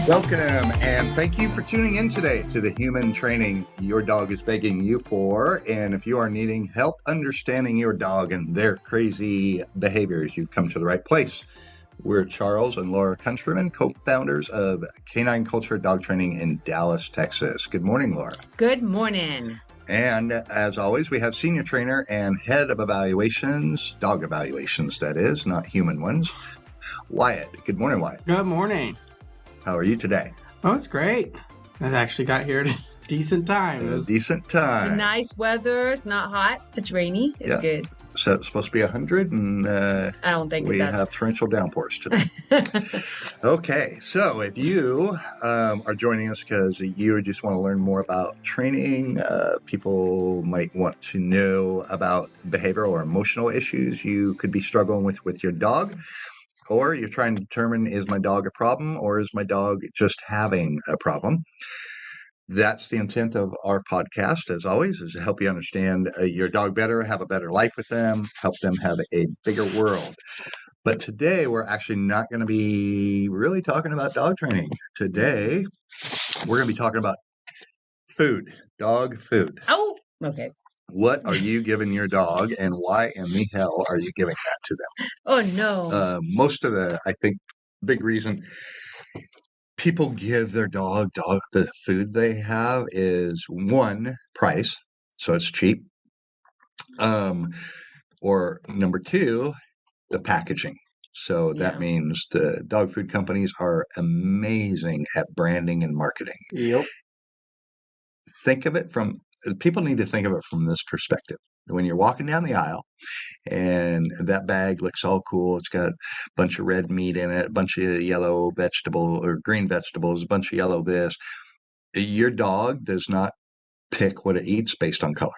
Welcome, and thank you for tuning in today to the Human Training Your Dog is Begging You For. And if you are needing help understanding your dog and their crazy behaviors, you've come to the right place. We're Charles and Laura Countryman, co-founders of Canine Culture Dog Training in Dallas, Texas. Good morning, Laura. Good morning. And as always, we have senior trainer and head of evaluations, dog evaluations, that is, not human ones, Wyatt. Good morning, Wyatt. Good morning. How are you today? Oh, it's great. I actually got here at a decent time. Decent time. It's nice weather. It's not hot. It's rainy. It's good. So it's supposed to be 100, and I don't think we have torrential downpours today. Okay, so if you are joining us because you just want to learn more about training, people might want to know about behavioral or emotional issues you could be struggling with your dog. Or you're trying to determine, is my dog a problem or is my dog just having a problem? That's the intent of our podcast, as always, is to help you understand your dog better, have a better life with them, help them have a bigger world. But today, we're actually not going to be really talking about dog training. Today, we're going to be talking about food, dog food. Oh, okay. What are you giving your dog, and why in the hell are you giving that to them? Oh, no. Most of the, I think, big reason people give their dog the food they have is one, price, so it's cheap. Or number two, the packaging. So that means the dog food companies are amazing at branding and marketing. Yep. People need to think of it from this perspective. When you're walking down the aisle and that bag looks all cool, it's got a bunch of red meat in it, a bunch of yellow vegetable or green vegetables, a bunch of yellow this. Your dog does not pick what it eats based on color.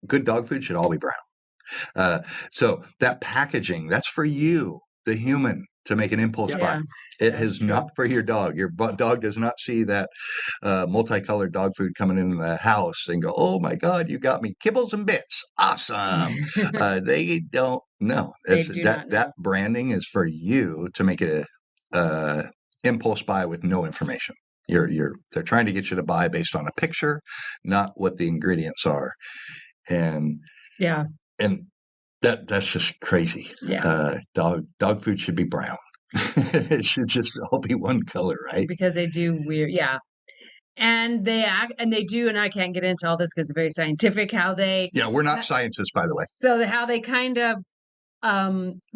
Good dog food should all be brown. So that packaging, that's for you, the human, to make an impulse buy. It is not for your dog. Your dog does not see that multicolored dog food coming into the house and go, oh my God, you got me kibbles and bits. Awesome. They don't know. That branding is for you to make it a impulse buy with no information. They're trying to get you to buy based on a picture, not what the ingredients are. And that's just crazy. Dog food should be brown. It should just all be one color, right? Because they do weird, and they act, and they do, and I can't get into all this because it's very scientific how they. Yeah, we're not scientists, by the way. So how they kind of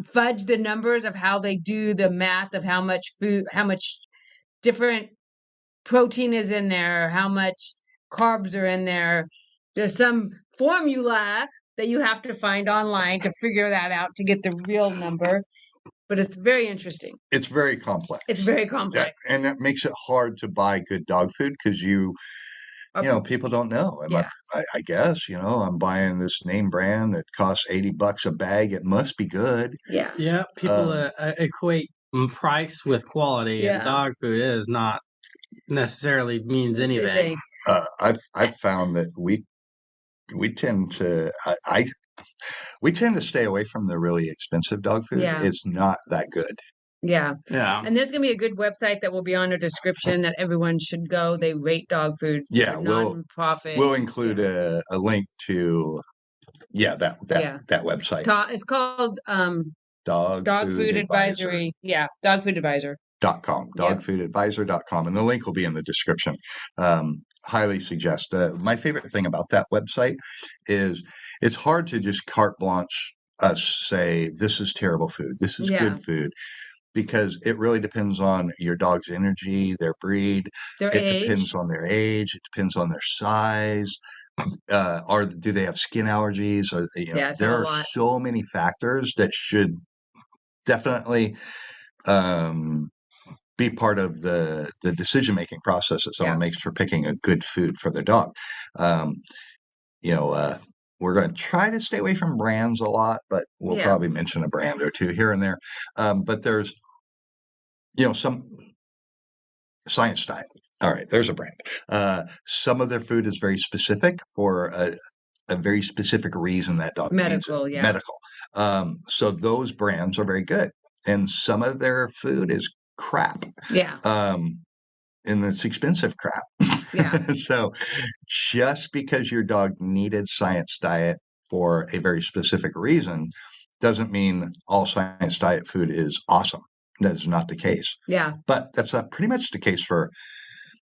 fudge the numbers of how they do the math of how much food, how much different protein is in there, how much carbs are in there. There's some formula that you have to find online to figure that out to get the real number. But it's very interesting. It's very complex. And that makes it hard to buy good dog food because people don't know. And I guess, I'm buying this name brand that costs $80 a bag. It must be good. Yeah. People equate price with quality, and dog food is not necessarily means anything. I've found that we tend to we tend to stay away from the really expensive dog food. It's not that good. Yeah. And there's going to be a good website that will be on the description that everyone should go. They rate dog food. Yeah, non-profit. We'll include a link to that website. It's called Dog Food Advisory. Yeah, Dog Food Advisor. .com, dogfoodadvisor.com, and the link will be in the description. Highly suggest. My favorite thing about that website is it's hard to just carte blanche say this is terrible food, this is good food, because it really depends on your dog's energy, their breed, depends on their age, it depends on their size. Do they have skin allergies? There are so many factors that should definitely be part of the decision-making process that someone makes for picking a good food for their dog. We're going to try to stay away from brands a lot, but we'll probably mention a brand or two here and there. But there's, some Science Time. All right, there's a brand. Some of their food is very specific for a very specific reason that dog needs it. Yeah. Medical. So those brands are very good. And some of their food is crap. Yeah. And it's expensive crap. Yeah. So just because your dog needed science diet for a very specific reason doesn't mean all science diet food is awesome. That is not the case. Yeah. But that's pretty much the case for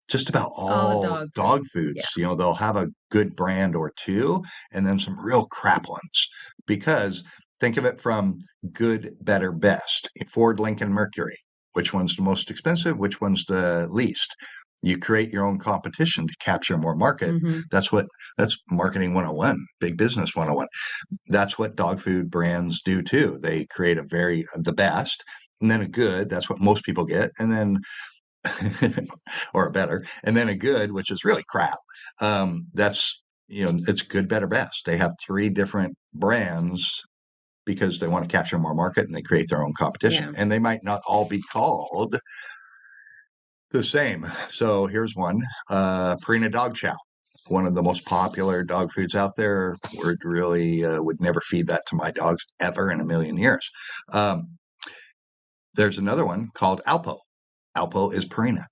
just about all dog foods. Yeah. You know, they'll have a good brand or two and then some real crap ones. Because think of it from good, better, best. Ford, Lincoln, Mercury. Which one's the most expensive? Which one's the least? You create your own competition to capture more market. Mm-hmm. That's marketing 101, big business 101. That's what dog food brands do too. They create the best and then a good, that's what most people get. And then, or a better, and then a good, which is really crap. That's, it's good, better, best. They have 3 different brands because they want to capture more market and they create their own competition. Yeah. And they might not all be called the same. So here's one, Purina Dog Chow, one of the most popular dog foods out there. Would never feed that to my dogs ever in a million years. There's another one called Alpo. Alpo is Purina.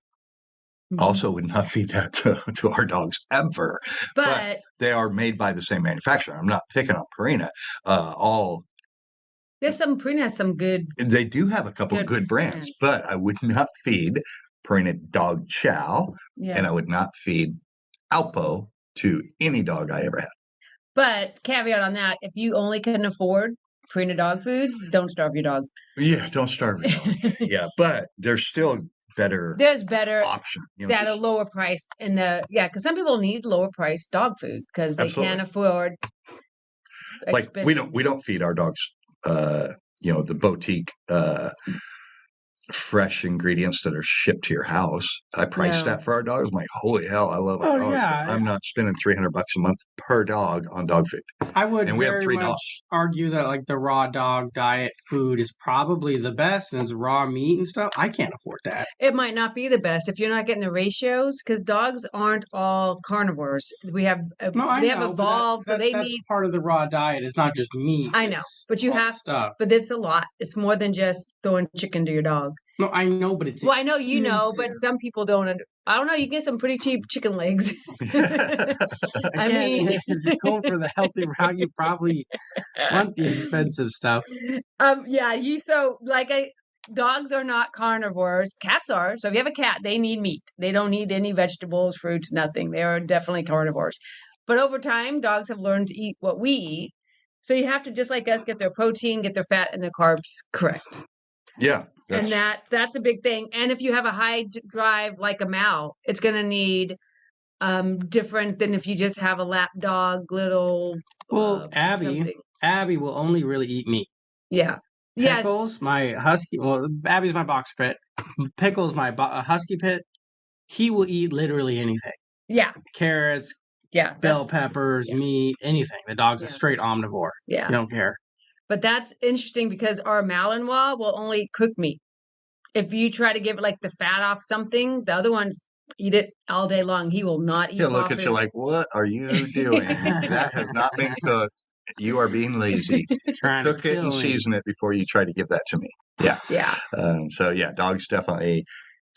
Mm-hmm. Also would not feed that to our dogs ever. But they are made by the same manufacturer. I'm not picking on Purina. Purina has some good. They do have a couple good brands, but I would not feed Purina Dog Chow, and I would not feed Alpo to any dog I ever had. But caveat on that, if you only can afford Purina dog food, don't starve your dog. Yeah, don't starve your dog. Yeah, but there's still better. There's better option at a lower price because some people need lower price dog food because they can't afford. Like we don't feed our dogs. The boutique fresh ingredients that are shipped to your house. I priced that for our dogs. I'm like, holy hell, I love our dogs. Yeah. I'm not spending $300 a month per dog on dog food. I would very much argue that like the raw dog diet food is probably the best, and it's raw meat and stuff. I can't afford that. It might not be the best if you're not getting the ratios because dogs aren't all carnivores. They have evolved, so that's need part of the raw diet. It's not just meat. I know, but you have stuff. But it's a lot. It's more than just throwing chicken to your dog. No, I know, but it's I know you know, but some people don't. I don't know. You get some pretty cheap chicken legs. I mean, if you're going for the healthy route, you probably want the expensive stuff. Dogs are not carnivores. Cats are. So if you have a cat, they need meat. They don't need any vegetables, fruits, nothing. They are definitely carnivores. But over time, dogs have learned to eat what we eat. So you have to, just like us, get their protein, get their fat, and their carbs correct. Yeah. And that's a big thing. And if you have a high drive like a Mal, it's going to need different than if you just have a lap dog, little. Well, Abby will only really eat meat. Yeah. Pickles, my husky. Well, Abby's my box pit. Pickles, my husky pit. He will eat literally anything. Yeah. Carrots. Yeah. Bell peppers, meat, anything. The dog's a straight omnivore. Yeah. You don't care. But that's interesting because our Malinois will only cook meat. If you try to give it like the fat off something, the other ones eat it all day long. He will not eat it. He'll look at you like, what are you doing? That has not been cooked. You are being lazy. Cook it and season it before you try to give that to me. Yeah. Yeah. Dogs definitely,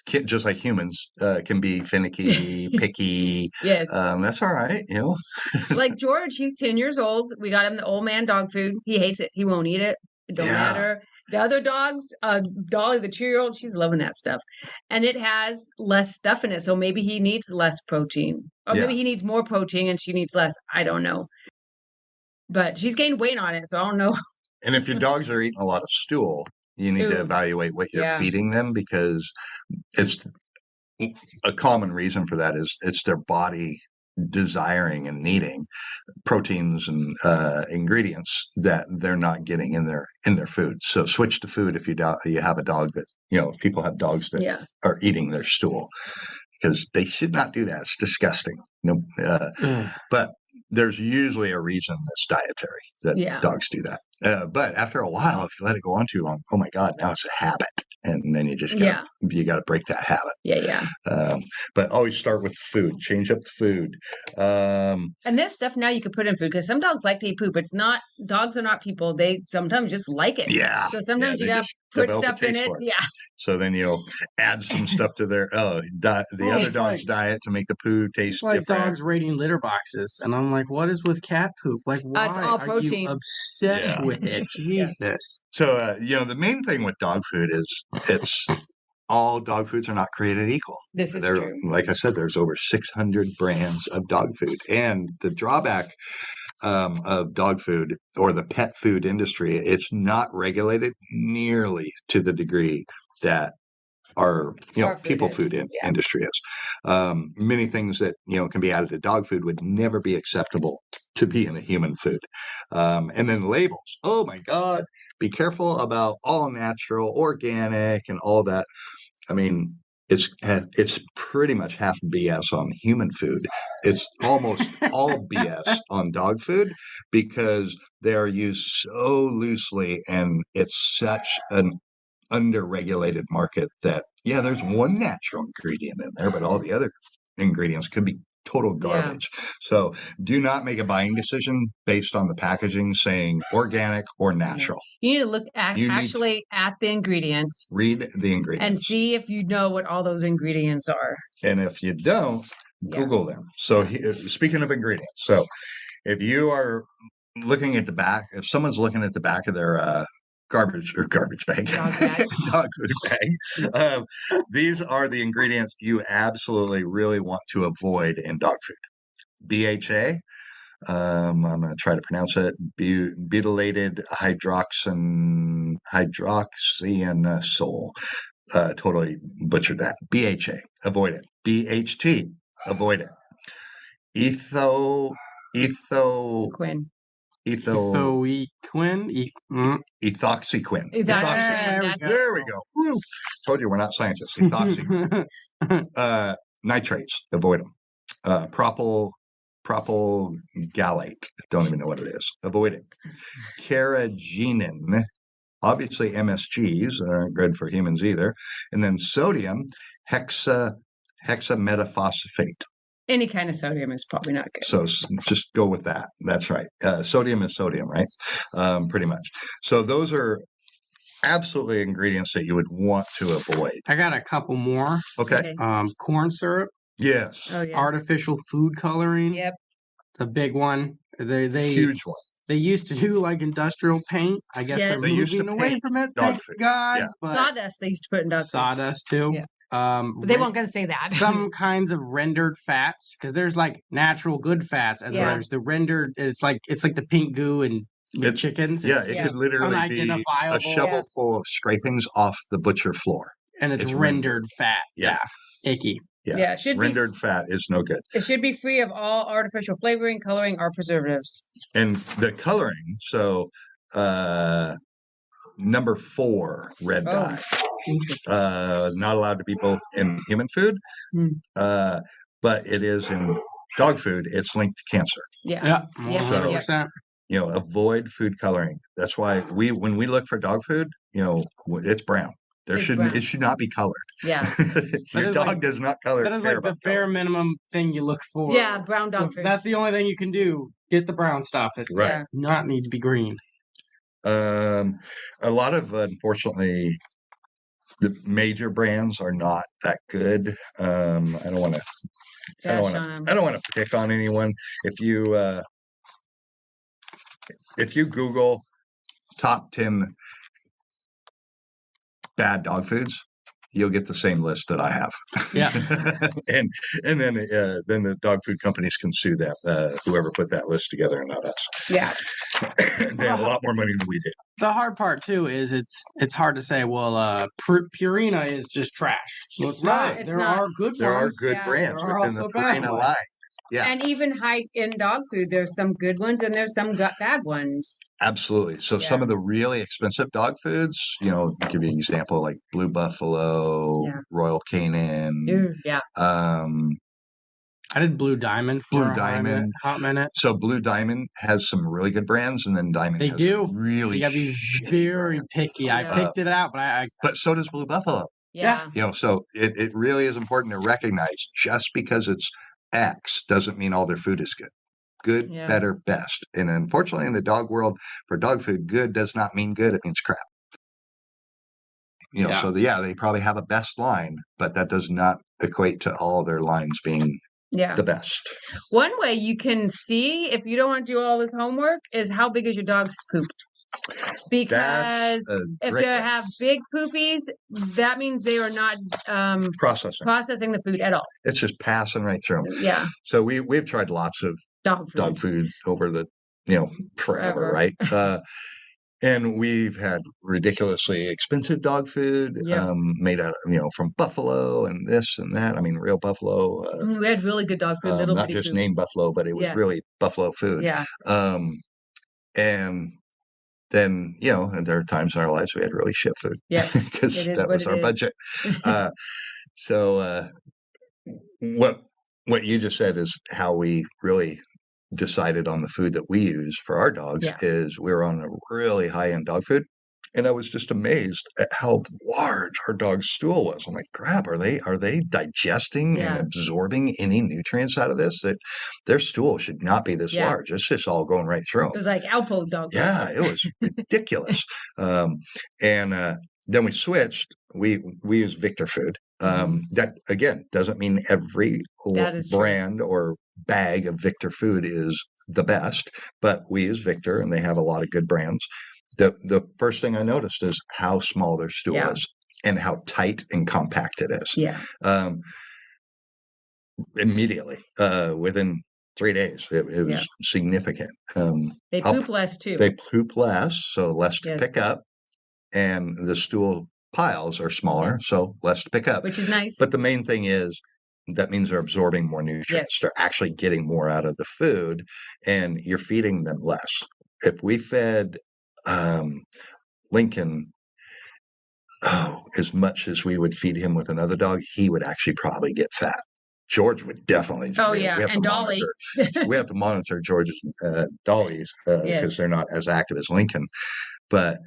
just like humans, can be finicky, picky. Yes. That's all right, Like George, he's 10 years old. We got him the old man dog food. He hates it. He won't eat it. It don't matter. The other dogs, Dolly, the 2-year-old, she's loving that stuff. And it has less stuff in it. So maybe he needs less protein. Or maybe he needs more protein and she needs less. I don't know. But she's gained weight on it, so I don't know. And if your dogs are eating a lot of stool, you need to evaluate what you're feeding them because it's a common reason for that is it's their body desiring and needing proteins and ingredients that they're not getting in their food. So switch to food if you have a dog that if people have dogs that are eating their stool because they should not do that. It's disgusting. But there's usually a reason that's dietary that dogs do that. But after a while, if you let it go on too long, oh my God, now it's a habit. and then you just got to break that habit. Yeah. But always start with food. Change up the food. And there's stuff now you can put in food because some dogs like to eat poop. Dogs are not people. They sometimes just like it. Yeah. So sometimes you got to put stuff in it. Yeah. So then you'll add some stuff to their other dog's diet to make the poo taste different. It's like dogs raiding litter boxes, and I'm like, what is with cat poop? Like, why it's all protein. Are you obsessed with it? Jesus. So the main thing with dog food is all dog foods are not created equal. This is true. Like I said, there's over 600 brands of dog food, and the drawback of dog food or the pet food industry, it's not regulated nearly to the degree that our people food industry is. Many things that can be added to dog food would never be acceptable to be in a human food. And then labels. Oh my God, be careful about all natural, organic, and all that. I mean, it's pretty much half BS on human food. It's almost all BS on dog food because they are used so loosely, and it's such an under-regulated market that there's one natural ingredient in there, but all the other ingredients could be total garbage. So do not make a buying decision based on the packaging saying organic or natural. You need to look at the ingredients. Read the ingredients. And see if you know what all those ingredients are. And if you don't, Google them. So speaking of ingredients, so if you are looking at the back, if someone's looking at the back of their garbage bag, dog food bag, these are the ingredients you absolutely really want to avoid in dog food. BHA, I'm going to try to pronounce it, butylated hydroxyanisole. Totally butchered that. BHA, avoid it. BHT, avoid it. Ethoxyquin. There we go. Woo. Told you we're not scientists. Ethoxyquin. Nitrates. Avoid them. Propylgalate. Don't even know what it is. Avoid it. Carrageenan. Obviously, MSGs aren't good for humans either. And then sodium hexametaphosphate. Any kind of sodium is probably not good. So just go with that. That's right. Sodium is sodium, right? Pretty much. So those are absolutely ingredients that you would want to avoid. I got a couple more. Okay. Corn syrup. Yes. Oh, yeah. Artificial food coloring. Yep. It's a big one. Huge one. They used to do like industrial paint. I guess they're moving away from it. Thank God. Yeah. Sawdust they used to put in dog food. Sawdust too. Yeah. But they weren't going to say that. Some kinds of rendered fats, because there's like natural good fats, and there's the rendered. It's like the pink goo and chickens. Yeah, it could literally be a shovel full of scrapings off the butcher floor, and it's rendered fat. Yeah, icky. Yeah, it should rendered fat is no good. It should be free of all artificial flavoring, coloring, or preservatives. And the coloring, so number 4, red dye. Not allowed to be both in human food, but it is in dog food. It's linked to cancer. Yeah. 100%. So, avoid food coloring. That's why when we look for dog food, it's brown. It should not be colored. Yeah. Your dog does not color. That is like the bare minimum thing you look for. Yeah, brown dog food. That's the only thing you can do. Get the brown stuff. It does not need to be green. A lot of, unfortunately, the major brands are not that good. I don't want to pick on anyone. If you Google top 10 bad dog foods, you'll get the same list that I have. Yeah. and then the dog food companies can sue them, whoever put that list together, and not us. Yeah. They have a lot more money than we do. The hard part too is it's hard to say, well, Purina is just trash. Well, it's not. There are good brands within the Purina line. Yeah. And even high-end dog food, there's some good ones and there's some bad ones. Absolutely. So some of the really expensive dog foods, I'll give you an example like Blue Buffalo, Royal Canin. I did Blue Diamond for a hot minute. So Blue Diamond has some really good brands, and then Diamond has really very picky. Yeah. I picked it out, but so does Blue Buffalo. Yeah. So it really is important to recognize just because it's X doesn't mean all their food is good. Good, better, best. And unfortunately, in the dog world, for dog food, good does not mean good. It means crap. So they probably have a best line, but that does not equate to all their lines being the best. One way you can see if you don't want to do all this homework is how big is your dog's poop. Because if they have big poopies, that means they are not processing the food at all. It's just passing right through. Yeah. So we've tried lots of dog food over the forever, right? And we've had ridiculously expensive dog food made out of, from buffalo and this and that. I mean, real buffalo. We had really good dog food, not just named buffalo, but it was really buffalo food. Yeah. And then, and there are times in our lives we had really shit food. Yeah. Because that was our budget. So what you just said is how we really decided on the food that we use for our dogs is we were on a really high-end dog food, and I was just amazed at how large our dog's stool was. I'm like, crap, are they digesting and absorbing any nutrients out of this? That their stool should not be this large. It's just all going right through. It was like Alpo dog food. Yeah, it was ridiculous. And then we switched. We use Victor food. That again doesn't mean every brand or bag of Victor food is the best, but we use Victor, and they have a lot of good brands. The first thing I noticed is how small their stool is and how tight and compact it is. Yeah. Immediately, within 3 days, it was significant. They poop less too. They poop less, so less to pick up, and the stool piles are smaller, so less to pick up, which is nice. But the main thing is that means they're absorbing more nutrients. They're actually getting more out of the food, and you're feeding them less. If we fed Lincoln as much as we would feed him with another dog, he would actually probably get fat. George would definitely. And Dolly. We have to monitor George's Dolly's because they're not as active as Lincoln. But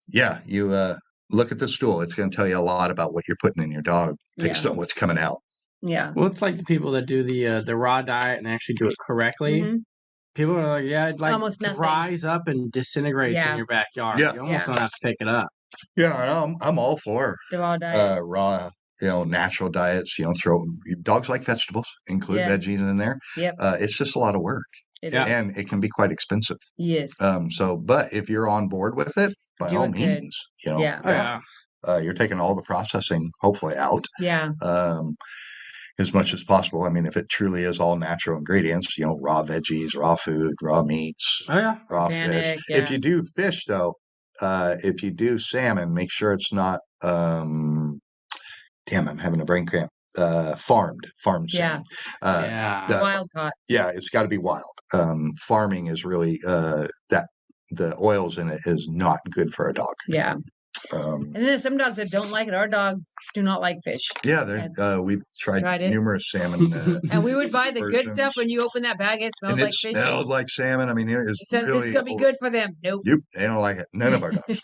you look at the stool. It's going to tell you a lot about what you're putting in your dog based on what's coming out. Yeah. Well, it's like the people that do the raw diet and actually do it correctly. Mm-hmm. People are like, it almost dries up and disintegrates in your backyard. Yeah. You almost don't have to pick it up. Yeah, I'm all for the raw diet. Raw, natural diets. Throw dogs like vegetables, include veggies in there. Yep. It's just a lot of work, and it can be quite expensive. Yes. But if you're on board with it, by all means, you're taking all the processing hopefully out. Yeah. As much as possible. I mean, if it truly is all natural ingredients, raw veggies, raw food, raw meats, raw organic, fish. Yeah. If you do fish, though, if you do salmon, make sure it's not. I'm having a brain cramp. Farmed salmon. Wild caught. Yeah, it's got to be wild. Farming is really that the oils in it is not good for a dog. Yeah. And then there's some dogs that don't like it. Our dogs do not like fish. Yeah, we've tried numerous salmon. And we would buy the good stuff. When you open that bag, it smelled like fish. It smelled like salmon. I mean, it's going to be good for them. Nope. They don't like it. None of our dogs.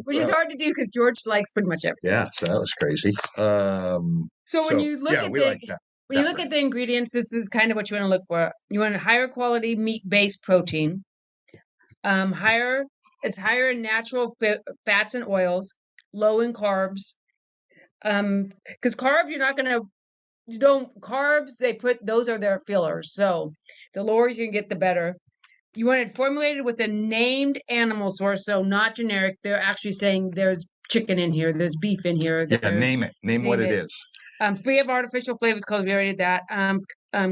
Which is hard to do because George likes pretty much everything. Yeah, so that was crazy. So when you look at the ingredients, this is kind of what you want to look for. You want a higher quality meat-based protein. It's higher in natural fats and oils, low in carbs. Because carbs, carbs, those are their fillers. So the lower you can get, the better. You want it formulated with a named animal source, so not generic. They're actually saying there's chicken in here, there's beef in here. Name it. Name what it is. Free of artificial flavors, because we already did that.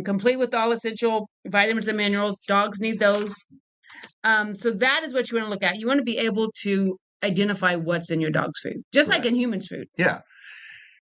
Complete with all essential vitamins and minerals. Dogs need those. So that is what you want to look at. You want to be able to identify what's in your dog's food, just like in humans' food. Yeah.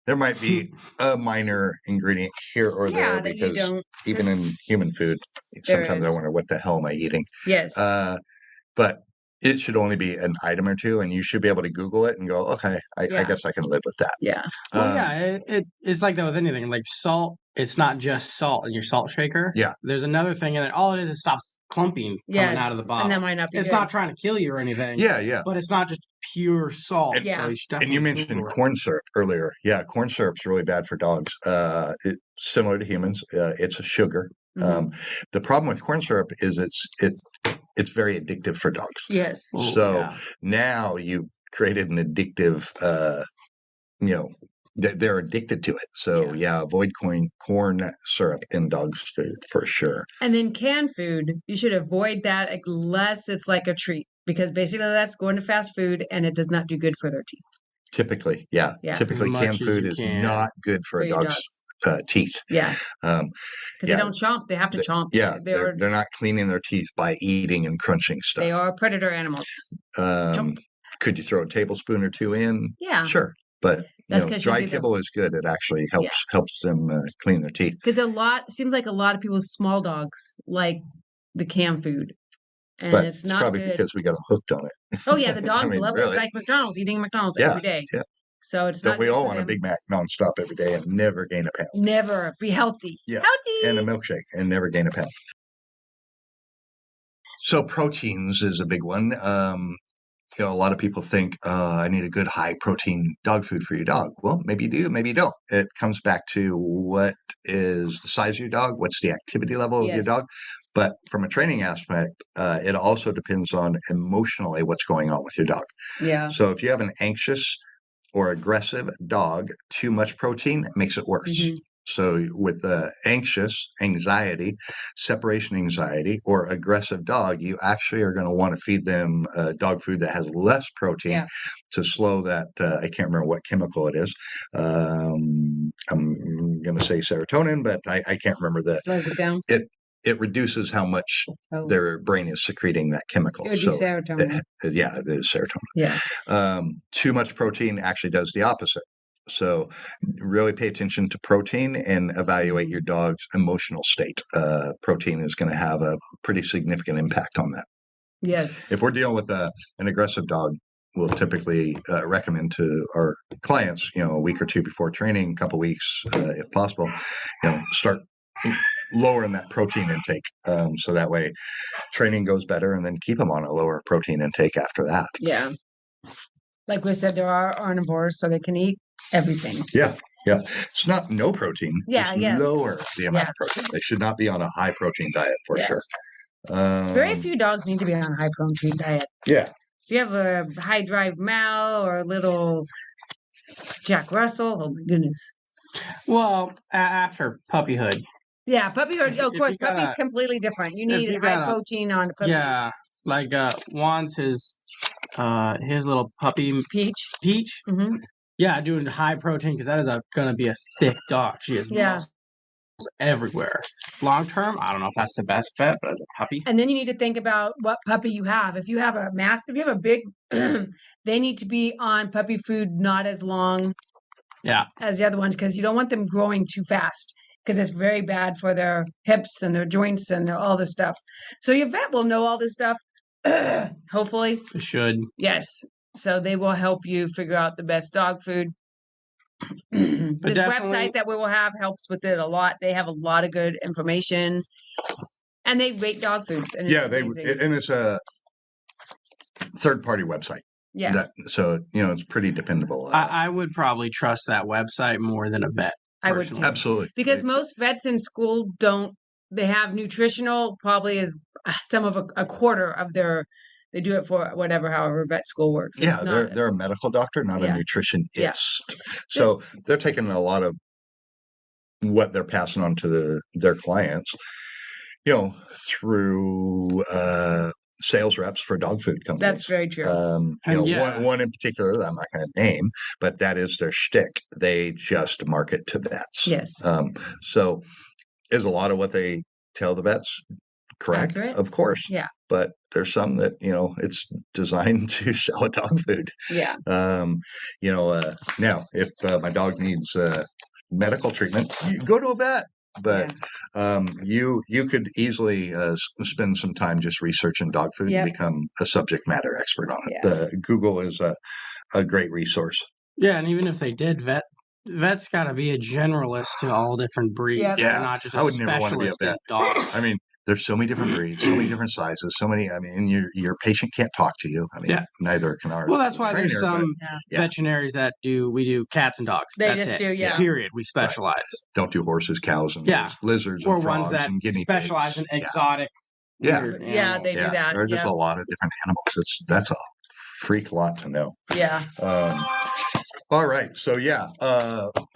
There might be a minor ingredient here or there because even in human food, sometimes I wonder what the hell am I eating? Yes. But it should only be an item or two, and you should be able to Google it and go, okay, I guess I can live with that. Yeah. Well, it's like that with anything. Like salt it's not just salt in your salt shaker. Yeah. There's another thing in there. All it is stops clumping coming out of the bottle. And that might not be It's good. not trying to kill you or anything. Yeah. But it's not just pure salt. And, So you should and you mentioned corn syrup earlier. Yeah, corn syrup's really bad for dogs. It's similar to humans. It's a sugar. Mhm. The problem with corn syrup is it's very addictive for dogs. Yes. So now you've created an addictive, they're addicted to it. So avoid corn syrup in dogs' food for sure. And then canned food, you should avoid that unless it's like a treat, because basically that's going to fast food and it does not do good for their teeth. Typically, typically canned food is not good for a dog's teeth. Yeah. Because they don't chomp. They have to chomp. Yeah. They're not cleaning their teeth by eating and crunching stuff. They are predator animals. Could you throw a tablespoon or two in? Yeah. Sure. But dry kibble is good. It actually helps them clean their teeth. Because seems like a lot of people's small dogs like the canned food. And but it's not probably good. because we got them hooked on it. Oh, yeah. The dogs love it. It's like McDonald's, eating McDonald's every day. Yeah. So it's Don't not we good all for want them. a Big Mac nonstop every day and never gain a pound? Never. Be healthy. Yeah. Healthy. And a milkshake and never gain a pound. So proteins is a big one. A lot of people think, I need a good high protein dog food for your dog. Well, maybe you do, maybe you don't. It comes back to what is the size of your dog, what's the activity level of your dog. But from a training aspect, it also depends on emotionally what's going on with your dog. Yeah. So if you have an anxious or aggressive dog, too much protein makes it worse. Mm-hmm. So with anxiety, separation anxiety, or aggressive dog, you actually are going to want to feed them dog food that has less protein to slow that. I can't remember what chemical it is. I'm going to say serotonin, but I can't remember that. Slows it down. It reduces how much their brain is secreting that chemical. It would be serotonin. It is serotonin. Yeah. Too much protein actually does the opposite. So really pay attention to protein and evaluate your dog's emotional state. Protein is going to have a pretty significant impact on that. Yes. If we're dealing with an aggressive dog, we'll typically recommend to our clients, a week or two before training, a couple weeks, if possible, start lowering that protein intake. So that way training goes better, and then keep them on a lower protein intake after that. Yeah. Like we said, there are omnivores, so they can eat everything. Yeah. It's not no protein. Just lower the amount of protein. They should not be on a high protein diet for sure. Very few dogs need to be on a high protein diet. Yeah. If you have a high drive Mal or a little Jack Russell, oh my goodness. Well, after puppyhood. Yeah, puppyhood. Of course, puppy's completely different. You need high protein on puppies. Yeah, like Juan's his little puppy Peach. Mm-hmm. Yeah, doing high protein because that is going to be a thick dog. She has muscles everywhere. Long term, I don't know if that's the best bet, but as a puppy. And then you need to think about what puppy you have. If you have a Mastiff, if you have a big, they need to be on puppy food not as long as the other ones, because you don't want them growing too fast, because it's very bad for their hips and their joints and all this stuff. So your vet will know all this stuff, hopefully. It should. Yes. So they will help you figure out the best dog food. This website that we will have helps with it a lot. They have a lot of good information, and they rate dog foods. And it's a third-party website. Yeah. So it's pretty dependable. I would probably trust that website more than a vet. I would too. Absolutely, because most vets in school don't. They have nutritional probably is some of a quarter of their. They do it for however vet school works. Yeah, they're a medical doctor, not a nutritionist. Yeah. So they're taking a lot of what they're passing on to their clients, through sales reps for dog food companies. That's very true. One in particular that I'm not going to name, but that is their shtick. They just market to vets. Yes. So is a lot of what they tell the vets correct? Accurate? Of course. Yeah. But there's some that, it's designed to sell a dog food. Yeah. Now, if my dog needs medical treatment, you go to a vet. But you could easily spend some time just researching dog food and become a subject matter expert on it. Google is a great resource. Yeah, and even if they did vet vet's got to be a generalist to all different breeds. Yes. They're Yeah, not just I a would never want to be a specialist in vet. dogs. I mean, there's so many different breeds, so many different sizes, so many. I mean, your patient can't talk to you. I mean, Yeah. neither can ours. Well, that's as a why there's trainer, some Yeah. Yeah. veterinaries that we do cats and dogs. They That's just it. do, yeah. Period. We specialize. don't do horses, cows, and Yeah. lizards, Or and frogs, ones that and guinea specialize pigs. in exotic, Yeah. weird Yeah, animals. they do that. There are just Yeah. a lot of different animals. That's a freak lot to know. Yeah. All right, so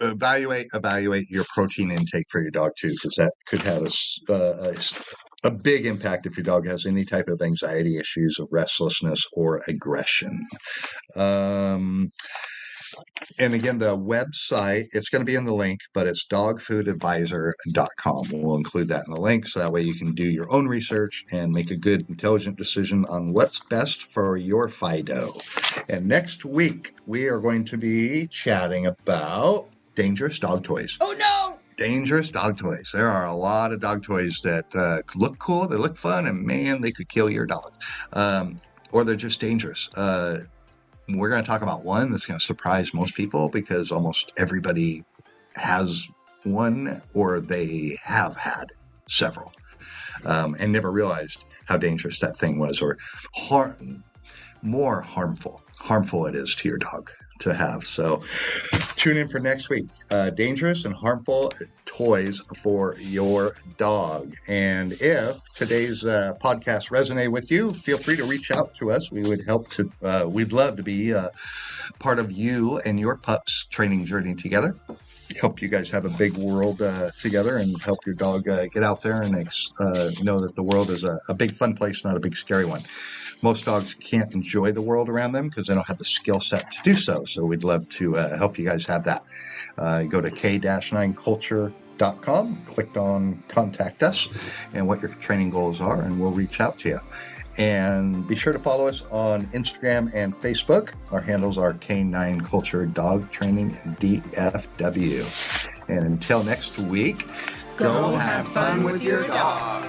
evaluate your protein intake for your dog too, because that could have a big impact if your dog has any type of anxiety issues, or restlessness, or aggression. And again, the website, it's going to be in the link, but it's dogfoodadvisor.com. We'll include that in the link, so that way you can do your own research and make a good, intelligent decision on what's best for your Fido. And next week, we are going to be chatting about dangerous dog toys. Oh, no! Dangerous dog toys. There are a lot of dog toys that look cool, they look fun, and man, they could kill your dog. Or they're just dangerous. We're going to talk about one that's going to surprise most people, because almost everybody has one, or they have had several, and never realized how dangerous that thing was, or more harmful it is to your dog to have. So tune in for next week. Dangerous and harmful toys for your dog. And if today's podcast resonated with you, feel free to reach out to us. We would we'd love to be part of you and your pup's training journey together. Help you guys have a big world together, and help your dog get out there and know that the world is a big fun place, not a big scary one. Most dogs can't enjoy the world around them because they don't have the skill set to do so. So we'd love to help you guys have that. Go to k-9culture.com, click on Contact Us, and what your training goals are, and we'll reach out to you. And be sure to follow us on Instagram and Facebook. Our handles are K9 Culture Dog Training DFW. And until next week, Go have fun with your dog.